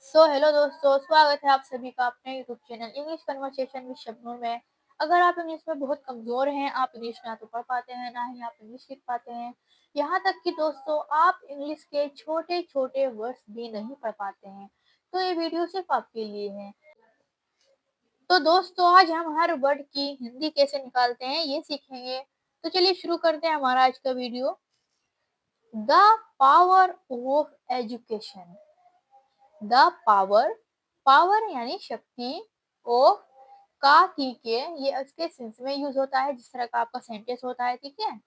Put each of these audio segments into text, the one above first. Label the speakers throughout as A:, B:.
A: Hello दोस्तों, स्वागत है आप सभी का अपने YouTube channel English conversation with Shabnoor में। अगर आप इंग्लिश में बहुत कमज़ोर हैं, आप इंग्लिश ना तो पढ़ पाते हैं, ना ही आप इंग्लिश सीख पाते हैं, यहाँ तक कि दोस्तों आप इंग्लिश के छोटे-छोटे वर्ड्स भी नहीं पढ़ पाते हैं, तो ये वीडियो सिर्फ़ आपके लिए है। तो दोस्तों आज हम हर वर्ड की हिंदी कैसे निकालते हैं, ये सीखेंगे। तो चलिए शुरू करते हैं हमारा आज का video. The power of education. The power, power यानी शक्ति, ऑफ का की के, ये उसके सेंस में यूज होता है जिस तरह का आपका सेंटेंस होता है, ठीक है।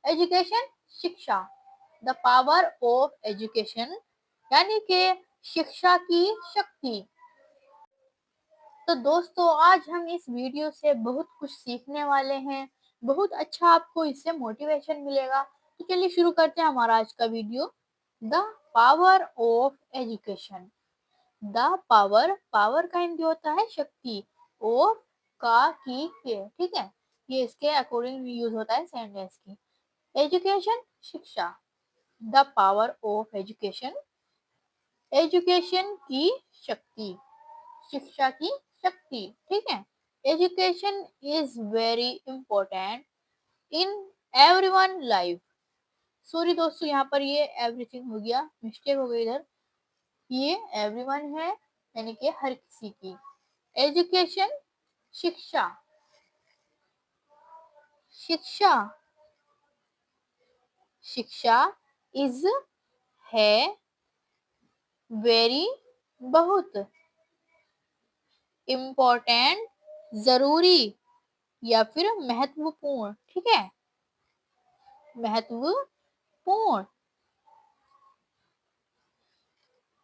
A: एजुकेशन, शिक्षा। द पावर ऑफ एजुकेशन यानी कि शिक्षा की शक्ति। तो दोस्तों आज हम इस वीडियो से बहुत कुछ सीखने वाले हैं, बहुत अच्छा आपको इससे मोटिवेशन मिलेगा। तो चलिए शुरू करते हैं हमारा आज का video. The power of education. The power, power का हिंदी होता है शक्ति, और का की के, ठीक है। ये इसके अकॉर्डिंग यूज होता है सेंटेंस की। एजुकेशन, शिक्षा। The power of education, education की शक्ति, शिक्षा की शक्ति, ठीक है। Education is very important in everyone life. Sorry दोस्तों, यहाँ पर ये एवरीथिंग हो गया, मिस्टेक हो गई इधर। ये एवरीवन है यानी कि हर किसी की। एजुकेशन, शिक्षा, शिक्षा, शिक्षा इज है, वेरी बहुत, इम्पोर्टेंट जरूरी या फिर महत्वपूर्ण, ठीक है। महत्वपूर्ण।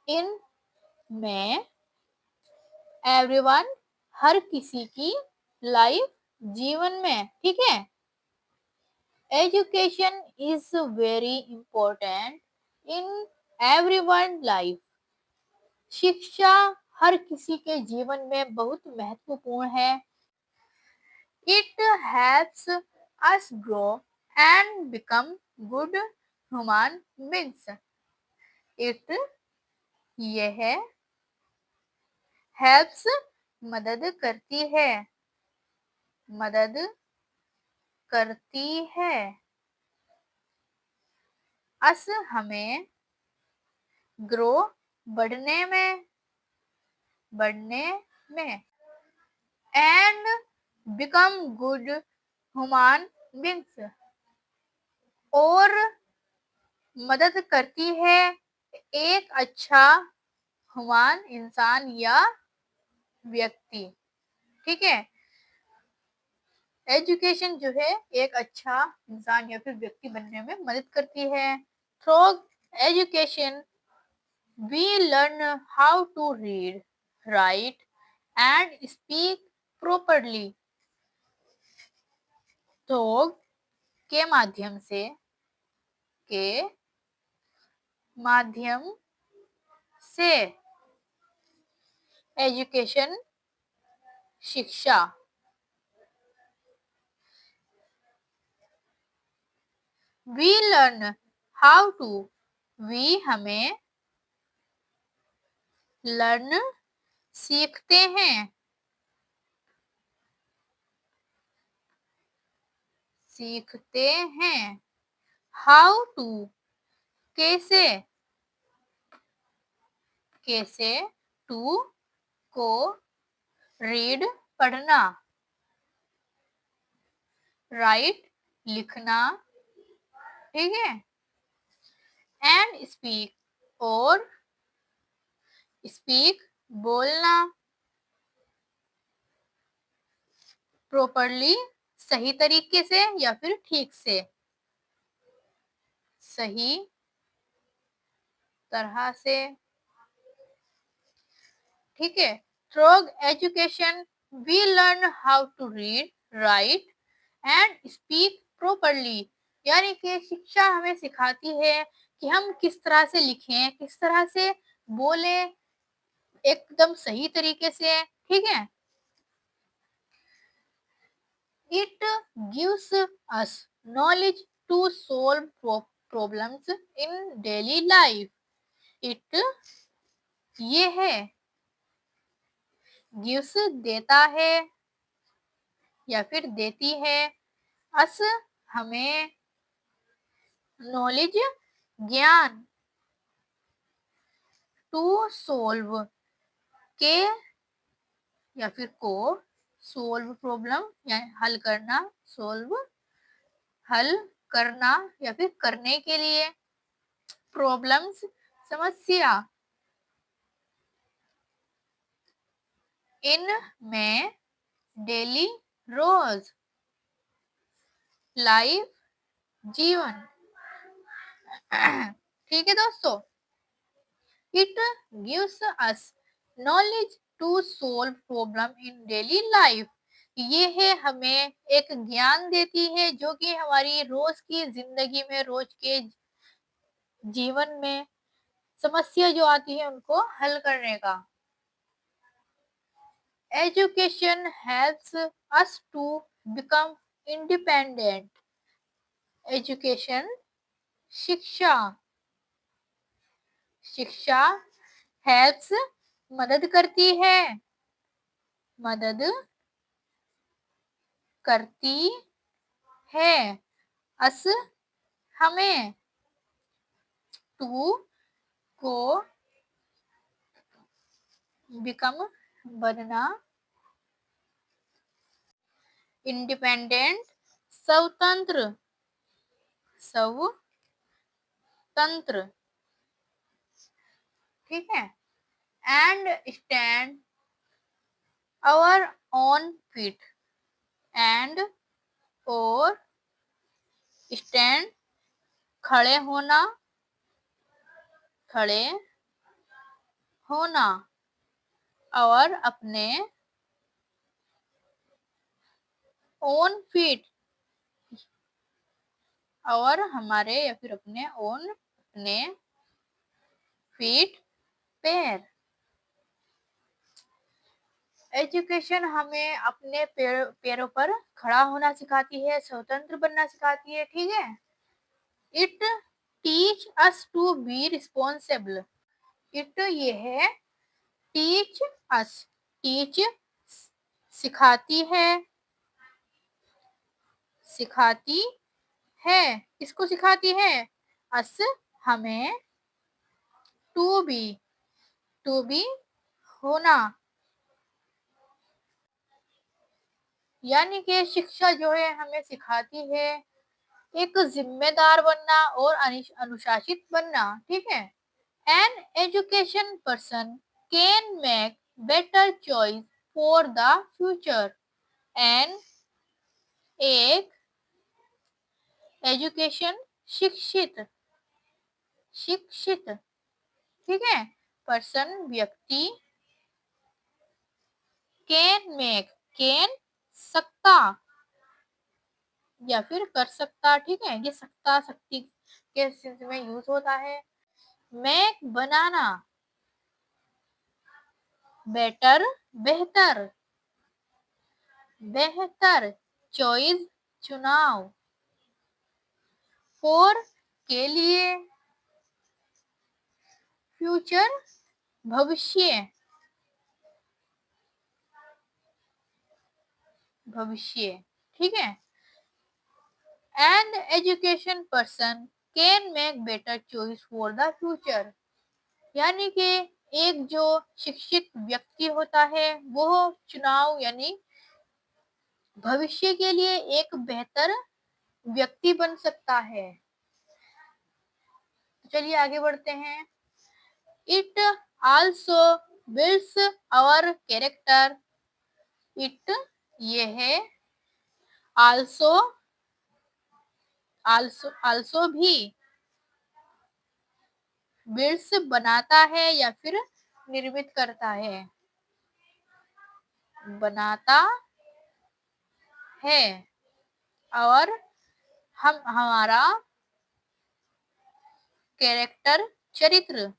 A: इन में, एवरीवन हर किसी की, लाइफ जीवन में, ठीक है। Education is very important in everyone life. शिक्षा हर किसी के जीवन में बहुत महत्वपूर्ण है। It helps us grow and become good human beings. It, यह, हेल्प्स मदद करती है, मदद करती है। अस हमें, ग्रो बढ़ने में, बढ़ने में, and become good human beings, और मदद करती है एक अच्छा ह्यूमन इंसान या व्यक्ति, ठीक है। एजुकेशन जो है एक अच्छा इंसान या फिर व्यक्ति बनने में मदद करती है। Through education we learn how to read, write and speak properly. तो के माध्यम से, के माध्यम से, एजुकेशन शिक्षा, we learn how to, we हमें, लर्न सीखते हैं, सीखते हैं। हाउ टू कैसे, कैसे, टू को, रीड पढ़ना, राइट लिखना, ठीक है। एंड स्पीक, और स्पीक बोलना, प्रॉपरली सही तरीके से या फिर ठीक से, सही तरह से, ठीक है। Through education we learn how to read, write and speak properly, यानी कि शिक्षा हमें सिखाती है कि हम किस तरह से लिखें, किस तरह से बोलें एकदम सही तरीके से, ठीक है। It gives us knowledge to solve problems in daily life. It ये है, गिव्स देता है या फिर देती है, अस हमें, नॉलेज ज्ञान, टू सोल्व के या फिर को, सोल्व प्रॉब्लम या हल करना, सोल्व हल करना या फिर करने के लिए, प्रॉब्लम्स समस्या, इन में, डेली रोज, लाइफ जीवन। ठीक है दोस्तों, it gives us knowledge to solve problem in daily life. ये है, हमें एक ज्ञान देती है जो कि हमारी रोज की जिंदगी में, रोज के जीवन में समस्या जो आती है उनको हल करने का। Education helps us to become independent. Education शिक्षा, शिक्षा हेल्प्स मदद करती है, मदद करती है, अस हमें, टू को, बिकम बनना, इंडिपेंडेंट स्वतंत्र, स्वतंत्र, ठीक है, and stand our own feet, and और स्टैंड खड़े होना, खड़े होना, और अपने, ओन फीट, और हमारे या फिर अपने, ओन अपने, फीट पैर। एजुकेशन हमें अपने पैरों पर खड़ा होना सिखाती है, स्वतंत्र बनना सिखाती है, ठीक है। It teach us to be responsible. It ये है, टीच अस, टीच सिखाती है, सिखाती है, इसको सिखाती है, अस हमें, टू बी, टू बी होना, यानी कि शिक्षा जो है हमें सिखाती है एक जिम्मेदार बनना और अनुशासित बनना, ठीक है। An education person can make better choice for the future. An एक, एजुकेशन शिक्षित, शिक्षित, ठीक है, पर्सन व्यक्ति, कैन मेक, कैन सकता या फिर कर सकता, ठीक है, ये सकता शक्ति के सेंस में यूज होता है। मेक बनाना, बेटर बेहतर, बेहतर, चॉइस चुनाव, फॉर के लिए, फ्यूचर भविष्य, भविष्य, ठीक है। And education person can make better choice for the future, यानी कि एक जो शिक्षित व्यक्ति होता है वो चुनाव यानी भविष्य के लिए एक बेहतर व्यक्ति बन सकता है। तो चलिए आगे बढ़ते हैं। It also builds our character. It ये है, आल्सो, आल्सो, आल्सो भी, बिल्ड्स बनाता है या फिर निर्मित करता है, बनाता है, और हम हमारा कैरेक्टर चरित्र,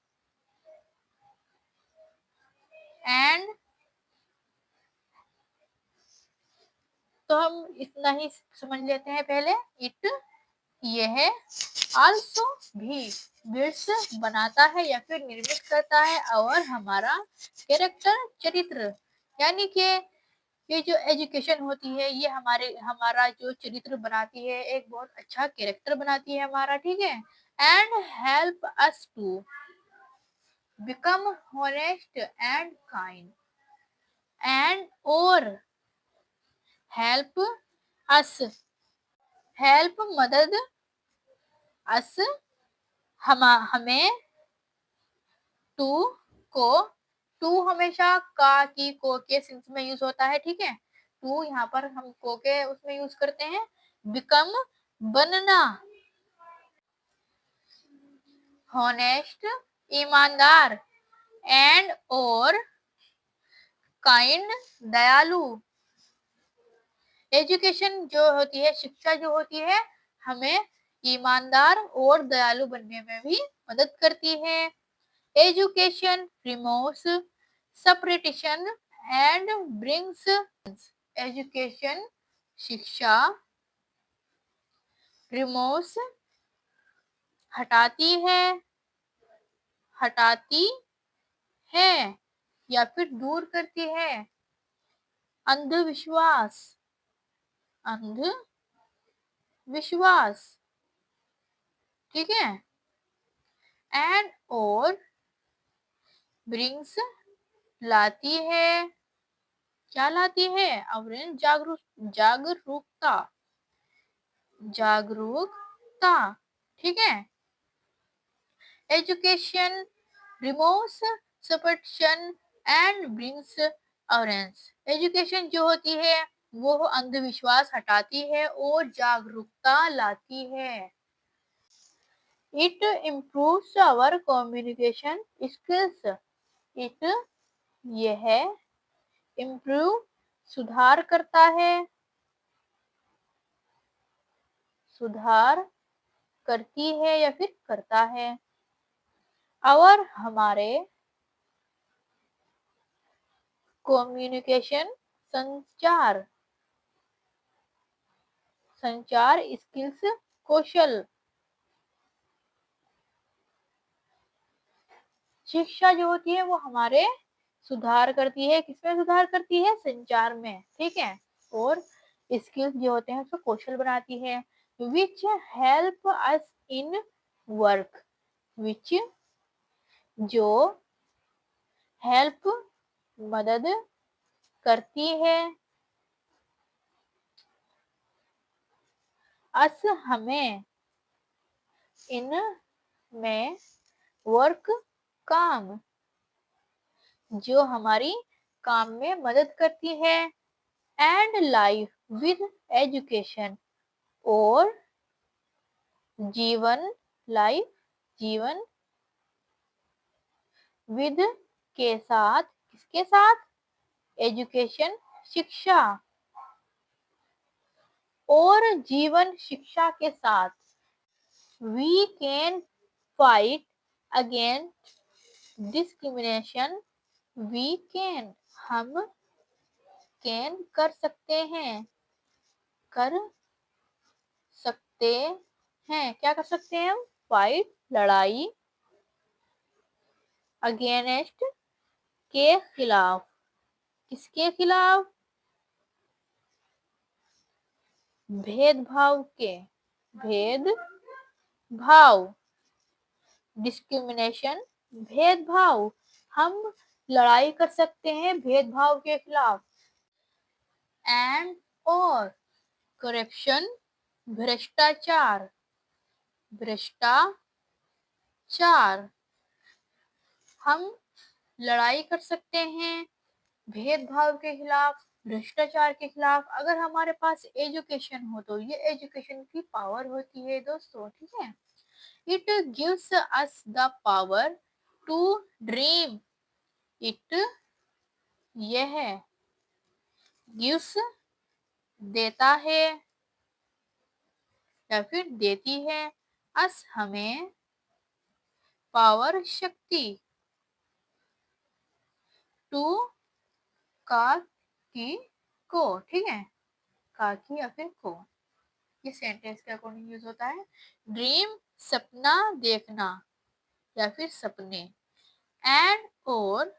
A: एंड, तो हम इतना ही समझ लेते हैं पहले। इट यह आल्सो भी बिल्ड्स बनाता है या फिर निर्मित करता है और हमारा कैरेक्टर चरित्र, यानी कि ये जो एजुकेशन होती है ये हमारा जो चरित्र बनाती है, एक बहुत अच्छा कैरेक्टर बनाती है हमारा, ठीक है। And help us to become honest and kind and और हेल्प अस, हेल्प मदद, अस हमें, टू को, टू हमेशा का की को के सेंस में यूज होता है, ठीक है। टू यहाँ पर हम को के उसमें यूज करते हैं। बिकम बनना, हॉनेस्ट ईमानदार, एंड और काइंड दयालु। एजुकेशन जो होती है, शिक्षा जो होती है, हमें ईमानदार और दयालु बनने में भी मदद करती है। Education removes separation and brings, education शिक्षा रिमूव्स हटाती है, हटाती है या फिर दूर करती है अंधविश्वास, अंधविश्वास, ठीक है। एंड और ब्रिंग्स लाती है, क्या लाती है, अवरण जागरूकता, जागरूकता, ठीक है। Education removes suspension and brings awareness, education जो होती है वो अंधविश्वास हटाती है और जागरूकता लाती है। It improves our communication skills, it यह इम्प्रूव सुधार करता है, सुधार करती है या फिर करता है और हमारे कम्युनिकेशन संचार, संचार स्किल्स कौशल। शिक्षा जो होती है वो हमारे सुधार करती है, किसमें सुधार करती है, संचार में, ठीक है। और स्किल्स जो होते हैं उसको कौशल बनाती है। Which help us in work, विच जो हेल्प मदद करती है, अस हमें, इन में वर्क काम, जो हमारी काम में मदद करती है। एंड लाइफ विद एजुकेशन और जीवन, लाइफ जीवन, विद के साथ, किसके साथ, एजुकेशन शिक्षा, और जीवन शिक्षा के साथ। We can fight against discrimination, we can हम कैन कर सकते हैं, कर सकते हैं, क्या कर सकते हैं हम, फाइट लड़ाई, अगेंस्ट के खिलाफ, किसके खिलाफ, भेदभाव के, भेदभाव, डिस्क्रिमिनेशन भेदभाव, हम लड़ाई कर सकते हैं भेदभाव के खिलाफ। एंड और करप्शन भ्रष्टाचार, भ्रष्टाचार, हम लड़ाई कर सकते हैं भेदभाव के खिलाफ, भ्रष्टाचार के खिलाफ, अगर हमारे पास एजुकेशन हो तो। ये एजुकेशन की पावर होती है दोस्तों, ठीक है। It gives us the power to dream, it यह गिव्स देता है या फिर देती है, अस हमें, पावर शक्ति, टू का की को, ठीक है, का की या फिर को, ये सेंटेंस के अकॉर्डिंग यूज होता है। ड्रीम सपना देखना या फिर सपने। एंड और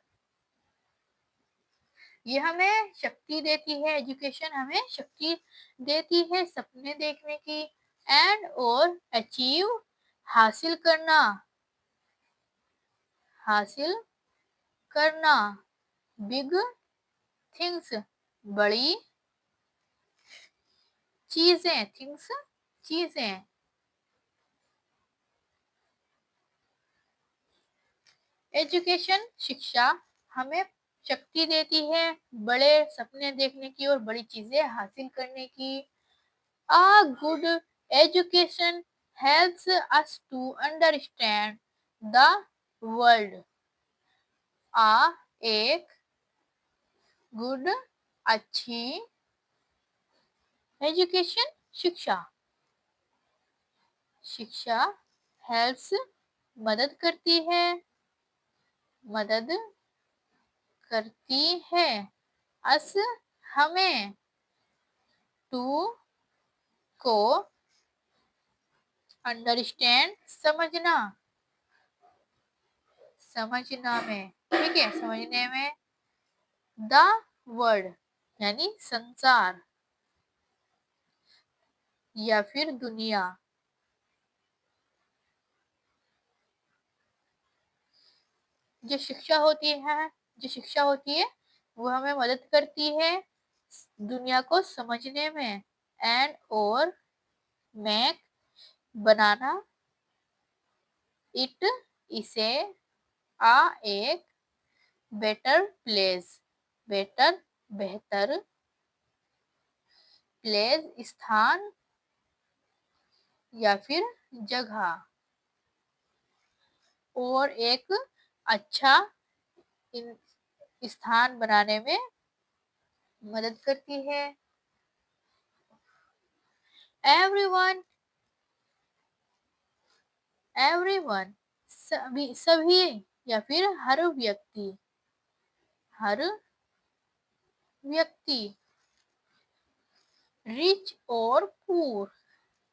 A: ये हमें शक्ति देती है, एजुकेशन हमें शक्ति देती है सपने देखने की। एंड और अचीव हासिल करना, हासिल करना। बिग थिंग्स बड़ी चीजें, थिंग्स चीजें। एजुकेशन शिक्षा हमें शक्ति देती है बड़े सपने देखने की और बड़ी चीजें हासिल करने की। A good education helps us to understand the world. एक गुड अच्छी एजुकेशन शिक्षा, शिक्षा हेल्प्स मदद करती है, मदद करती है। अस हमें, टू को, अंडरस्टैंड समझना, समझना में, ठीक है, समझने में। द वर्ल्ड यानी संसार या फिर दुनिया। जो शिक्षा होती है, जो शिक्षा होती है वो हमें मदद करती है दुनिया को समझने में। एंड और मैक बनाना, इट इसे, आ एक, बेटर प्लेस बेटर बेहतर, प्लेस स्थान या फिर जगह, और एक अच्छा स्थान बनाने में मदद करती है। एवरीवन, एवरीवन सभी, सभी या फिर हर व्यक्ति, हर व्यक्ति। रिच और पुअर,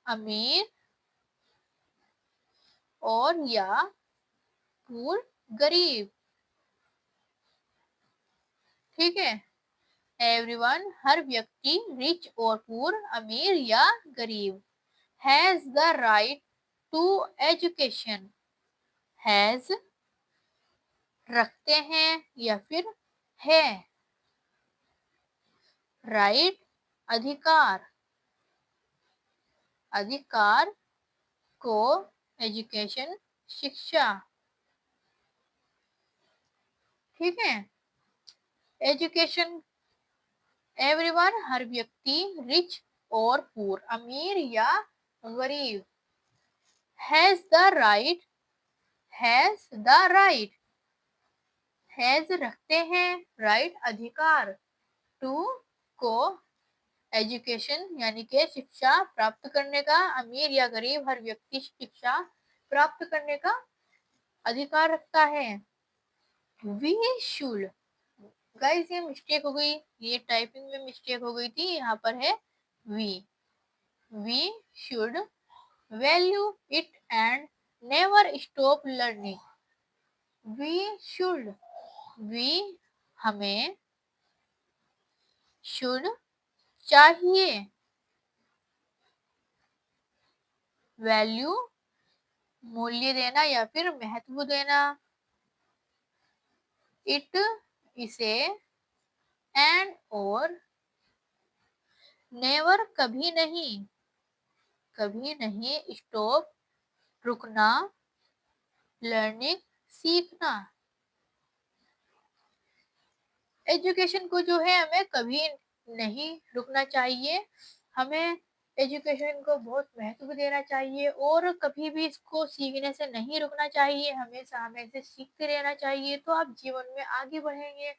A: अमीर और या पुअर गरीब, ठीक है। एवरीवन हर व्यक्ति, रिच और पुअर अमीर या गरीब। Has the right to education, has रखते हैं या फिर है, राइट अधिकार, अधिकार को, एजुकेशन शिक्षा, ठीक है। एजुकेशन एवरीवन हर व्यक्ति, रिच और पुअर अमीर या गरीब। Has the right, has the right, has रखते हैं, राइट अधिकार, टू को, एजुकेशन यानी कि शिक्षा प्राप्त करने का, अमीर या गरीब हर व्यक्ति शिक्षा प्राप्त करने का अधिकार रखता है। वी शुड, गाइस ये मिस्टेक हो गई, ये टाइपिंग में मिस्टेक हो गई थी, यहाँ पर है we should value it and never stop learning. We should, we हमें, शुड चाहिए, वैल्यू मूल्य देना या फिर महत्व देना, इट इसे, एंड और नेवर कभी नहीं, कभी नहीं, स्टॉप रुकना, लर्निंग सीखना। एजुकेशन को जो है हमें कभी नहीं रुकना चाहिए, हमें एजुकेशन को बहुत महत्व देना चाहिए और कभी भी इसको सीखने से नहीं रुकना चाहिए, हमेशा हमें इसे सीखते रहना चाहिए, तो आप जीवन में आगे बढ़ेंगे।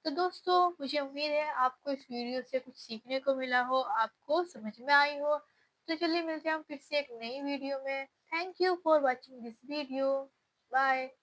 A: तो दोस्तों मुझे उम्मीद है आपको इस वीडियो से कुछ सीखने को मिला हो, आपको समझ में आई हो। तो चलिए मिलते हैं हम फिर से एक नई वीडियो में। Thank you for watching this video. Bye.